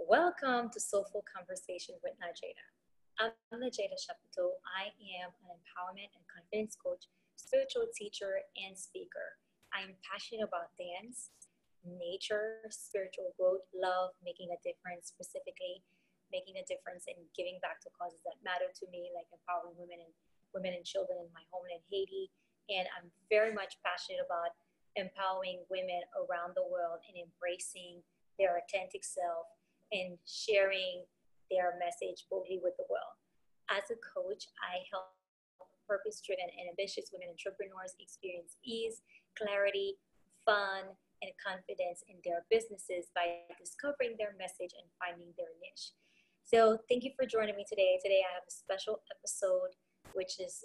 Welcome to Soulful Conversations with Nadjejda. I'm Nadjejda Chapoteau. I am an empowerment and confidence coach, spiritual teacher, and speaker. I am passionate about dance, nature, spiritual growth, love, making a difference, specifically making a difference in giving back to causes that matter to me, like empowering women and children in my homeland, Haiti. And I'm very much passionate about empowering women around the world and embracing their authentic self and sharing their message boldly with the world. As a coach, I help purpose driven and ambitious women entrepreneurs experience ease, clarity, fun, and confidence in their businesses by discovering their message and finding their niche. So, thank you for joining me today. Today, I have a special episode, which is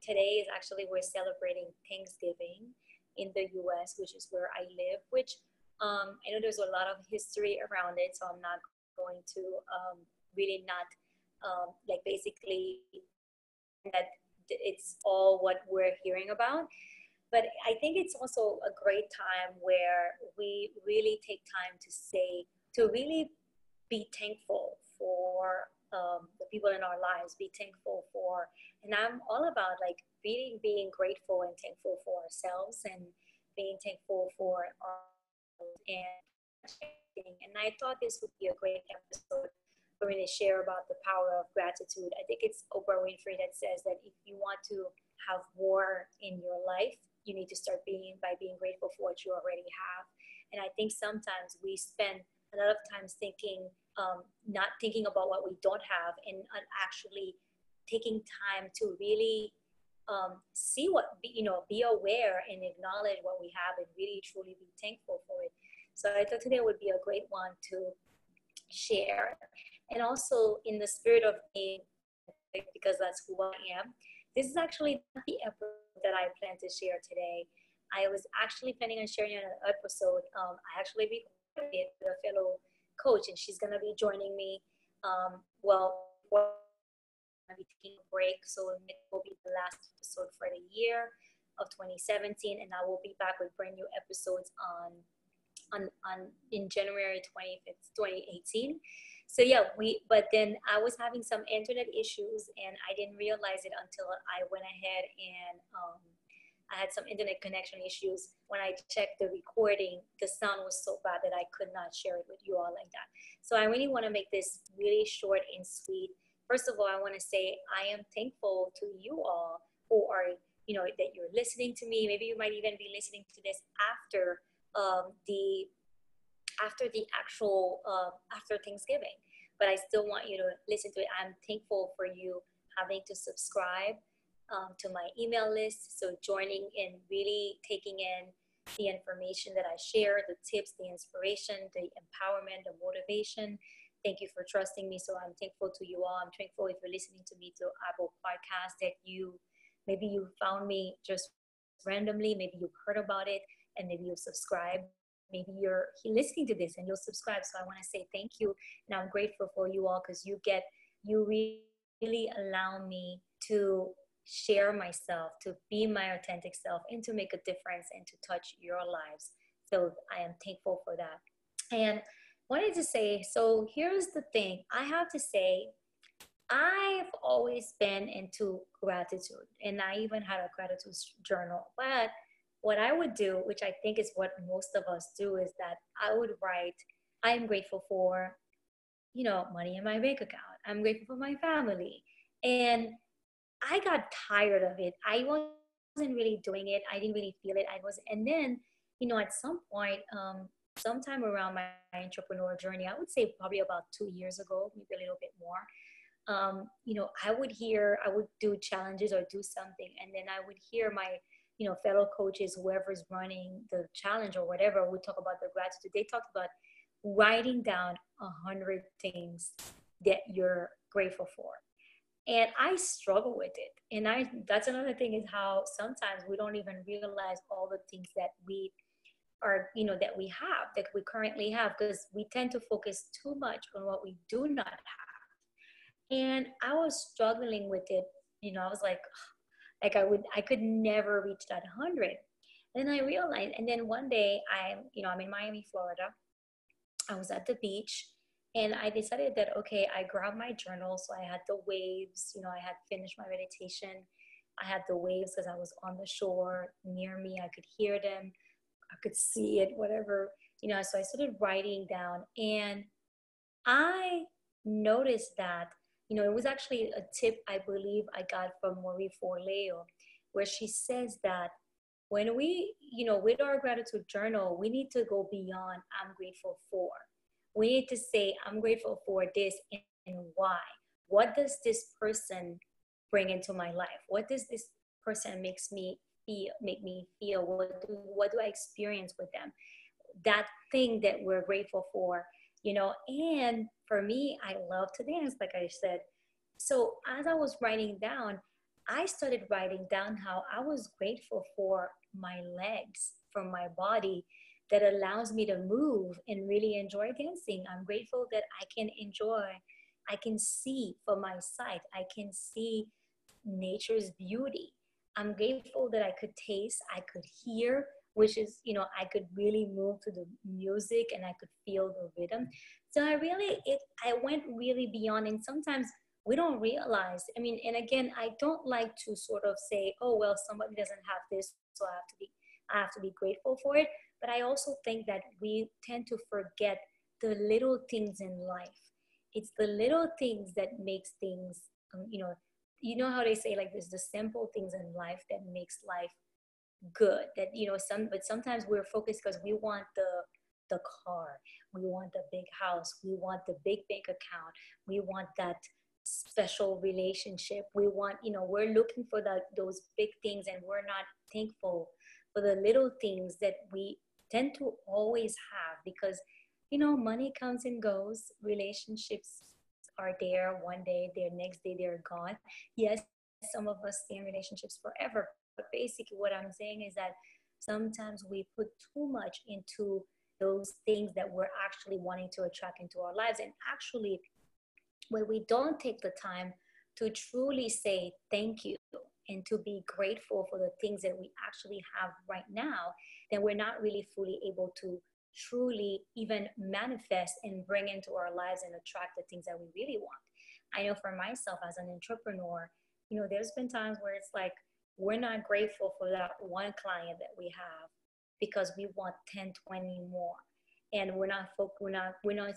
today is actually we're celebrating Thanksgiving in the US, which is where I live, which I know there's a lot of history around it, so I'm not going to really not like basically that it's all what we're hearing about. But I think it's also a great time where we really take time to say, to really be thankful for the people in our lives, be thankful for, and I'm all about like really being grateful and thankful for ourselves and being thankful for our and I thought this would be a great episode for me to share about the power of gratitude. I think it's Oprah Winfrey that says that if you want to have more in your life, you need to start being grateful for what you already have. And I think sometimes we spend a lot of times thinking, not thinking about what we don't have, and actually taking time to really see be aware and acknowledge what we have and really truly be thankful for it. So I thought today would be a great one to share. And also in the spirit of being, because that's who I am, this is actually not the episode that I plan to share today. I was actually planning on sharing an episode. I actually recorded it with a fellow coach, and she's going to be joining me. We're going to be taking a break, so it will be the last episode for the year of 2017, and I will be back with brand new episodes on in January 25th, 2018. So yeah, but then I was having some internet issues and I didn't realize it until I went ahead and I had some internet connection issues. When I checked the recording, the sound was so bad that I could not share it with you all like that. So I really want to make this really short and sweet. First of all, I want to say I am thankful to you all who are, that you're listening to me. Maybe you might even be listening to this after the actual after Thanksgiving, but I still want you to listen to it. I'm thankful for you having to subscribe to my email list, so joining and really taking in the information that I share, the tips, the inspiration, the empowerment, the motivation. Thank you for trusting me. So I'm thankful to you all. I'm thankful if you're listening to me through Apple Podcast that maybe you found me just randomly, maybe you've heard about it and maybe you've subscribed. Maybe you're listening to this and you'll subscribe. So I want to say thank you. And I'm grateful for you all because you really allow me to share myself, to be my authentic self, and to make a difference and to touch your lives. So I am thankful for that. And wanted to say, so here's the thing. I have to say, I've always been into gratitude, and I even had a gratitude journal. But what I would do, which I think is what most of us do, is that I would write, I am grateful for, money in my bank account. I'm grateful for my family. And I got tired of it. I wasn't really doing it. I didn't really feel it. And then, at some point, sometime around my entrepreneur journey, I would say probably about 2 years ago, maybe a little bit more, I would do challenges or do something. And then I would hear my, fellow coaches, whoever's running the challenge or whatever, would talk about the gratitude. They talked about writing down 100 things that you're grateful for. And I struggle with it. And that's another thing is how sometimes we don't even realize all the things that we are, that we have, that we currently have, because we tend to focus too much on what we do not have. And I was struggling with it. I was like I could never reach that 100. Then I realized, and then one day I'm in Miami, Florida. I was at the beach And I decided that, okay, I grabbed my journal. So I had the waves, I had finished my meditation. I had the waves because I was on the shore near me. I could hear them, I could see it, whatever. So I started writing down, and I noticed that, it was actually a tip I believe I got from Marie Forleo, where she says that when we, with our gratitude journal, we need to go beyond I'm grateful for. We need to say, I'm grateful for this and why. What does this person bring into my life? What does this person make me feel? What do I experience with them? That thing that we're grateful for, and for me, I love to dance, like I said. So as I was writing down, I started writing down how I was grateful for my legs, for my body that allows me to move and really enjoy dancing. I'm grateful that I can see for my sight, I can see nature's beauty. I'm grateful that I could taste, I could hear, which is, I could really move to the music and I could feel the rhythm. So I went really beyond. And sometimes we don't realize, and again, I don't like to sort of say, oh, well, somebody doesn't have this, so I have to be grateful for it. But I also think that we tend to forget the little things in life. It's the little things that makes things, how they say, like, there's the simple things in life that makes life good. That, but sometimes we're focused because we want the car, we want the big house, we want the big bank account, we want that special relationship, we want, we're looking for those big things, and we're not thankful for the little things that we tend to always have. Because money comes and goes, relationships are there one day, their next day they're gone. Yes, some of us stay in relationships forever, but basically what I'm saying is that sometimes we put too much into those things that we're actually wanting to attract into our lives. And actually, when we don't take the time to truly say thank you and to be grateful for the things that we actually have right now, then we're not really fully able to truly even manifest and bring into our lives and attract the things that we really want. I know for myself as an entrepreneur, there's been times where it's like we're not grateful for that one client that we have because we want 10, 20 more. And we're not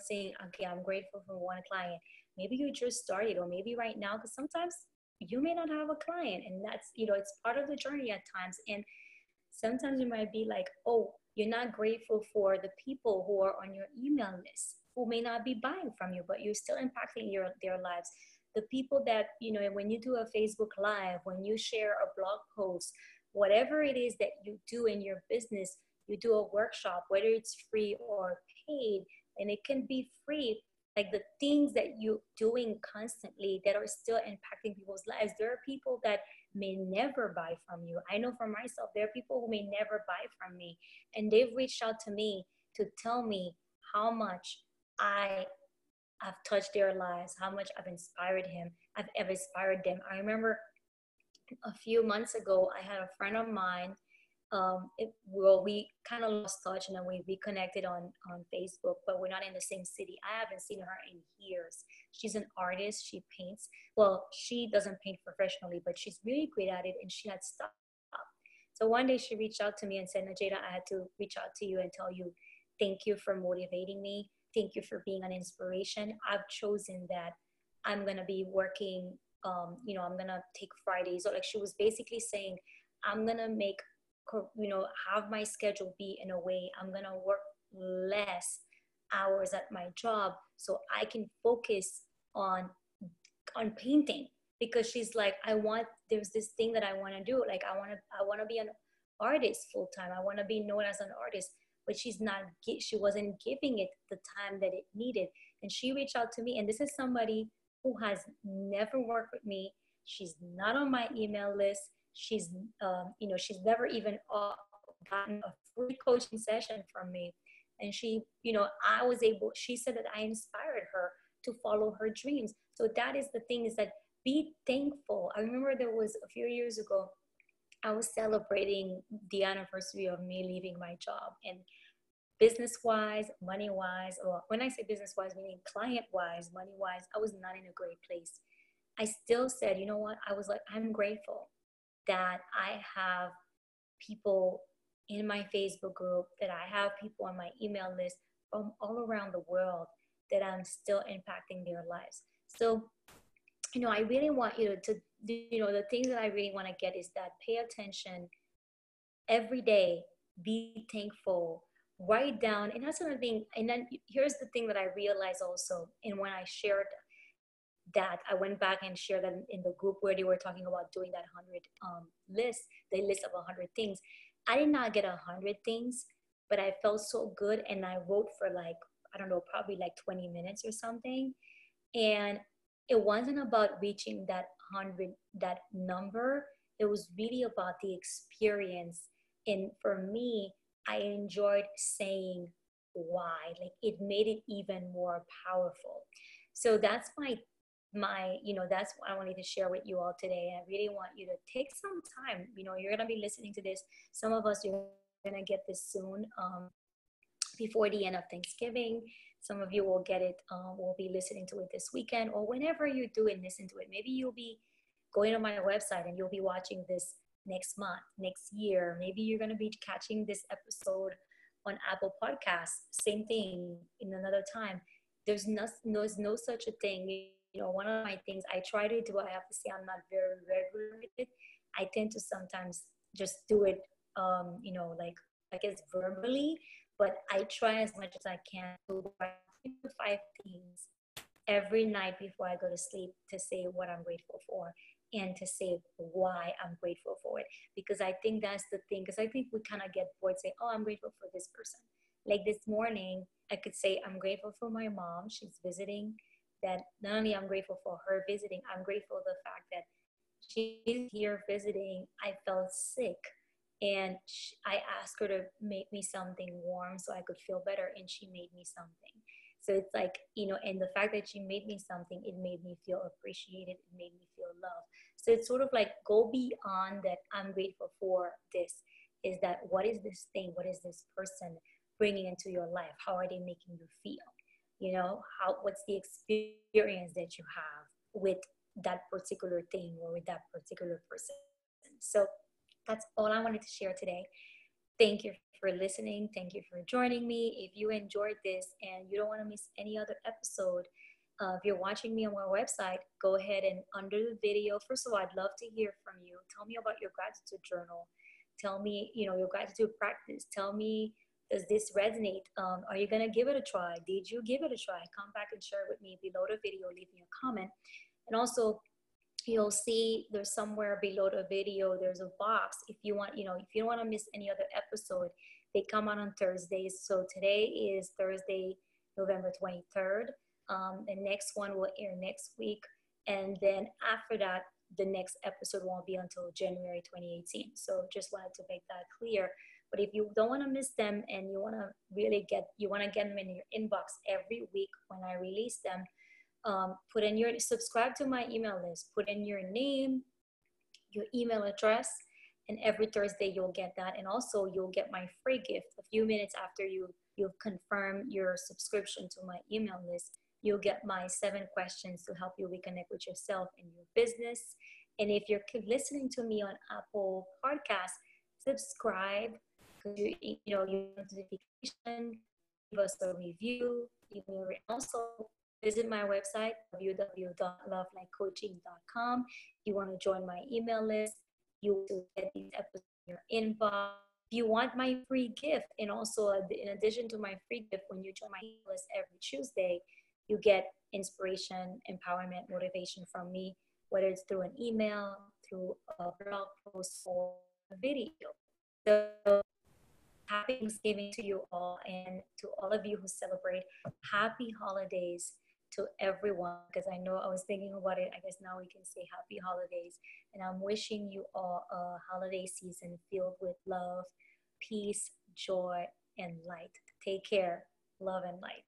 saying, okay, I'm grateful for one client. Maybe you just started, or maybe right now, because sometimes you may not have a client, and that's, it's part of the journey at times. And sometimes you might be like, oh, you're not grateful for the people who are on your email list, who may not be buying from you, but you're still impacting their lives. The people that, when you do a Facebook Live, when you share a blog post, whatever it is that you do in your business, you do a workshop, whether it's free or paid, and it can be free. Like the things that you're doing constantly that are still impacting people's lives. There are people that may never buy from you. I know for myself, there are people who may never buy from me, and they've reached out to me to tell me how much I've touched their lives, how much I've inspired them. I remember a few months ago, I had a friend of mine. We kind of lost touch, and then we reconnected on Facebook, but we're not in the same city. I haven't seen her in years. She's an artist. She paints. Well, she doesn't paint professionally, but she's really great at it, and she had stopped. So one day she reached out to me and said, Nadjejda, I had to reach out to you and tell you, thank you for motivating me. Thank you for being an inspiration. I've chosen that I'm going to be working, I'm going to take Fridays. So like she was basically saying, I'm going to have my schedule be in a way I'm going to work less hours at my job so I can focus on painting. Because she's like, there's this thing that I want to do. Like I want to be an artist full time. I want to be known as an artist, but she wasn't giving it the time that it needed. And she reached out to me, and this is somebody who has never worked with me. She's not on my email list. She's she's never even gotten a free coaching session from me. And she said that I inspired her to follow her dreams. So that is the thing, is that be thankful. I remember there was a few years ago, I was celebrating the anniversary of me leaving my job. And business-wise, money-wise, or when I say business-wise, meaning client-wise, money-wise, I was not in a great place. I still said, you know what? I was like, I'm grateful that I have people in my Facebook group, that I have people on my email list from all around the world, that I'm still impacting their lives. So, I really want you to, the things that I really want to get is that pay attention every day, be thankful, write down. And that's another thing. And then here's the thing that I realized also. And when I shared that, I went back and shared that in the group where they were talking about doing that 100 list, the list of 100 things. I did not get 100 things, but I felt so good. And I wrote for like, I don't know, probably like 20 minutes or something. And it wasn't about reaching that 100, that number. It was really about the experience. And for me, I enjoyed saying why. Like, it made it even more powerful. So that's that's what I wanted to share with you all today. I really want you to take some time. You're gonna be listening to this. Some of us, you're gonna get this soon, before the end of Thanksgiving. Some of you will get it, will be listening to it this weekend, or whenever you do and listen to it. Maybe you'll be going to my website and you'll be watching this next month, next year. Maybe you're going to be catching this episode on Apple Podcasts. Same thing in another time. There's no such a thing. One of my things I try to do, I have to say I'm not very regular with it. I tend to sometimes just do it, like I guess verbally, but I try as much as I can to write 5 things every night before I go to sleep, to say what I'm grateful for and to say why I'm grateful for it. Because I think that's the thing. Because I think we kind of get bored saying, oh, I'm grateful for this person. Like this morning, I could say I'm grateful for my mom. She's visiting. That not only I'm grateful for her visiting, I'm grateful for the fact that she's here visiting. I felt sick. And I asked her to make me something warm so I could feel better, and she made me something. So it's like, and the fact that she made me something, it made me feel appreciated. It made me feel loved. So it's sort of like, go beyond that. I'm grateful for this. Is that, what is this thing? What is this person bringing into your life? How are they making you feel? What's the experience that you have with that particular thing or with that particular person? So that's all I wanted to share today. Thank you for listening. Thank you for joining me. If you enjoyed this and you don't want to miss any other episode, if you're watching me on my website, go ahead and under the video, first of all, I'd love to hear from you. Tell me about your gratitude journal. Tell me, your gratitude practice. Tell me, does this resonate? Are you going to give it a try? Did you give it a try? Come back and share it with me below the video. Leave me a comment. And also, you'll see there's somewhere below the video, there's a box. If you want, if you don't want to miss any other episode, they come out on Thursdays. So today is Thursday, November 23rd. The next one will air next week. And then after that, the next episode won't be until January 2018. So just wanted to make that clear. But if you don't want to miss them and you want to really get them in your inbox every week when I release them, subscribe to my email list, put in your name, your email address, and every Thursday you'll get that. And also you'll get my free gift a few minutes after you've confirmed your subscription to my email list. You'll get my 7 questions to help you reconnect with yourself and your business. And if you're listening to me on Apple Podcasts, subscribe, because your notification, give us a review, also visit my website, www.lovelikecoaching.com. If you want to join my email list, you will get these episodes in your inbox. If you want my free gift, and also in addition to my free gift, when you join my email list every Tuesday, you get inspiration, empowerment, motivation from me, whether it's through an email, through a blog post, or a video. So happy Thanksgiving to you all, and to all of you who celebrate, happy holidays to everyone, because I know I was thinking about it. I guess now we can say happy holidays. And I'm wishing you all a holiday season filled with love, peace, joy, and light. Take care. Love and light.